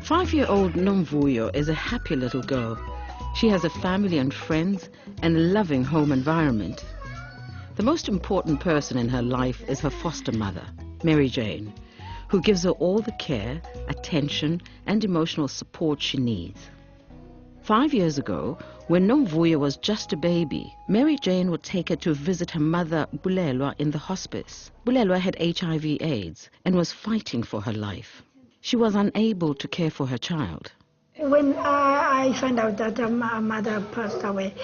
5-year-old Nomvuyo is a happy little girl. She has a family and friends and a loving home environment. The most important person in her life is her foster mother, Mary Jane, who gives her all the care, attention and emotional support she needs. 5 years ago, when Nomvuyo was just a baby, Mary Jane would take her to visit her mother, Bulelwa, in the hospice. Bulelwa had HIV/AIDS and was fighting for her life. She was unable to care for her child. When I found out that my mother passed away,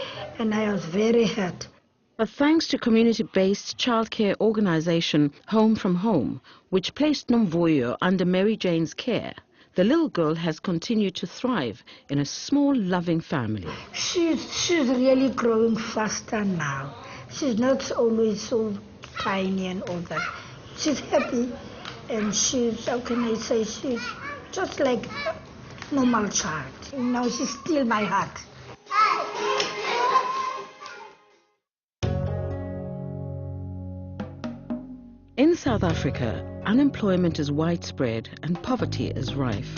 and I was very hurt. But thanks to community-based childcare organization Home from Home, which placed Nomvuyo under Mary Jane's care, the little girl has continued to thrive in a small, loving family. She's really growing faster now. She's not always so tiny and all that. She's happy, and she's, how can I say, she's just like a normal child. Now she's still my heart. In South Africa, unemployment is widespread and poverty is rife.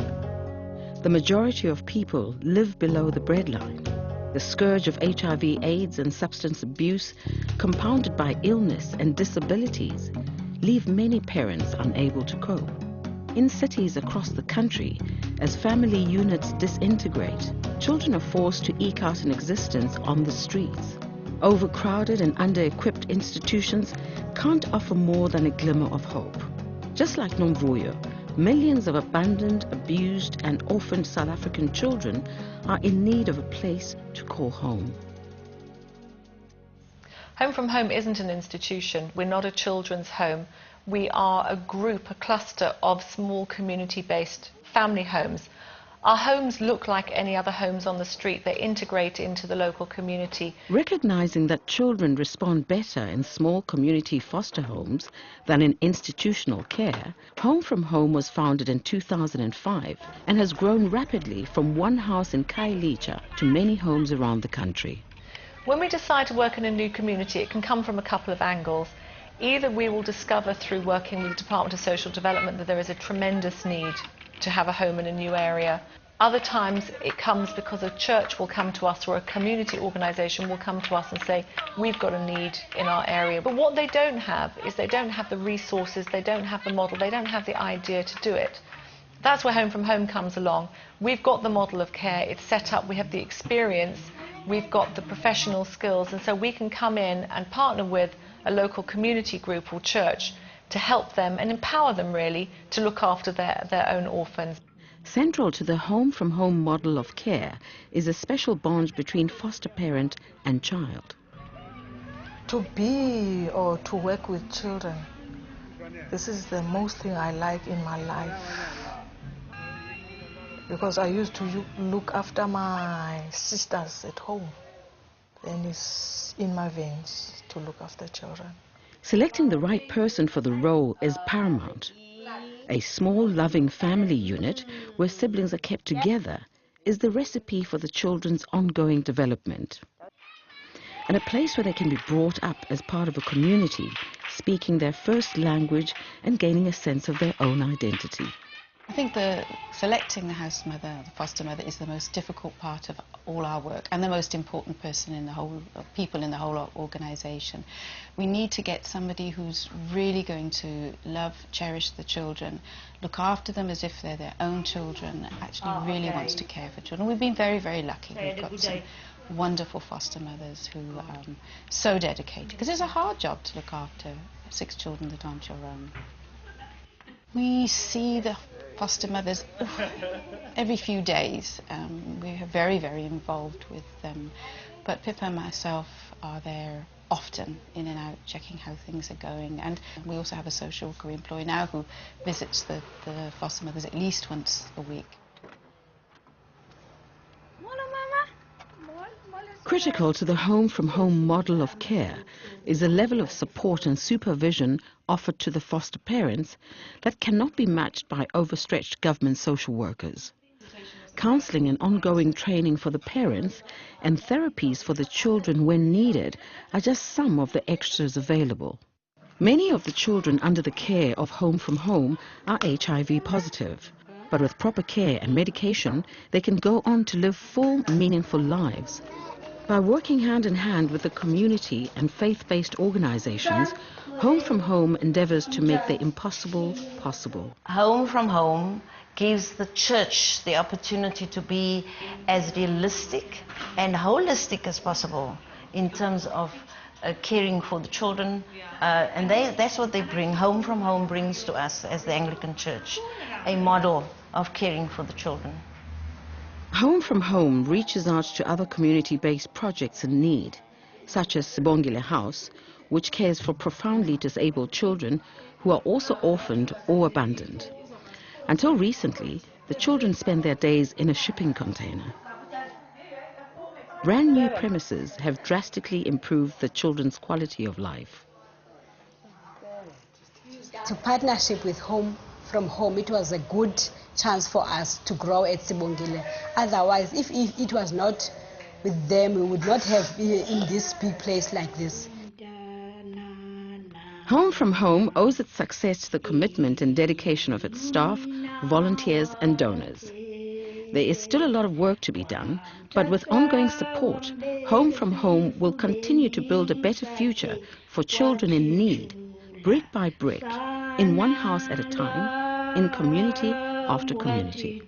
The majority of people live below the breadline. The scourge of HIV/AIDS and substance abuse, compounded by illness and disabilities, leave many parents unable to cope. In cities across the country, as family units disintegrate, children are forced to eke out an existence on the streets. Overcrowded and under-equipped institutions can't offer more than a glimmer of hope. Just like Nomvuyo, millions of abandoned, abused and orphaned South African children are in need of a place to call home. Home from Home isn't an institution. We're not a children's home. We are a group, a cluster of small community-based family homes. Our homes look like any other homes on the street. They integrate into the local community. Recognizing that children respond better in small community foster homes than in institutional care, Home from Home was founded in 2005 and has grown rapidly from one house in Khayelitsha to many homes around the country. When we decide to work in a new community, it can come from a couple of angles. Either we will discover through working with the Department of Social Development that there is a tremendous need to have a home in a new area. Other times it comes because a church will come to us or a community organisation will come to us and say, we've got a need in our area. But what they don't have is they don't have the resources, they don't have the model, they don't have the idea to do it. That's where Home from Home comes along. We've got the model of care, it's set up, we have the experience, we've got the professional skills, and so we can come in and partner with a local community group or church to help them and empower them really to look after their own orphans. Central to the Home from Home model of care is a special bond between foster parent and child. To be or to work with children, this is the most thing I like in my life. Because I used to look after my sisters at home. And it's in my veins to look after children. Selecting the right person for the role is paramount. A small, loving family unit where siblings are kept together is the recipe for the children's ongoing development. And a place where they can be brought up as part of a community, speaking their first language and gaining a sense of their own identity. I think selecting the house mother, the foster mother, is the most difficult part of all our work and the most important person in the whole, people in the whole organisation. We need to get somebody who's really going to love, cherish the children, look after them as if they're their own children, actually really wants to care for children. We've been very, very lucky. We've got some wonderful foster mothers who are so dedicated, because it's a hard job to look after 6 children that aren't your own. We see the foster mothers every few days. We're very, very involved with them. But Pippa and myself are there often, in and out, checking how things are going. And we also have a social worker we employ now who visits the foster mothers at least once a week. Critical to the Home from Home model of care is a level of support and supervision offered to the foster parents that cannot be matched by overstretched government social workers. Counselling and ongoing training for the parents and therapies for the children when needed are just some of the extras available. Many of the children under the care of Home from Home are HIV positive. But with proper care and medication, they can go on to live full, meaningful lives. By working hand in hand with the community and faith-based organizations, Home from Home endeavors to make the impossible possible. Home from Home gives the church the opportunity to be as realistic and holistic as possible in terms of caring for the children, and that's what they bring. Home from Home brings to us as the Anglican Church a model of caring for the children. Home from Home reaches out to other community-based projects in need, such as Sibongile House, which cares for profoundly disabled children who are also orphaned or abandoned. Until recently, the children spend their days in a shipping container. Brand new premises have drastically improved the children's quality of life. To partnership with Home from Home, it was a good chance for us to grow at Sibongile. Otherwise, if it was not with them, we would not have been in this big place like this. Home from Home owes its success to the commitment and dedication of its staff, volunteers and donors. There is still a lot of work to be done, but with ongoing support, Home from Home will continue to build a better future for children in need, brick by brick, in one house at a time, in community after community.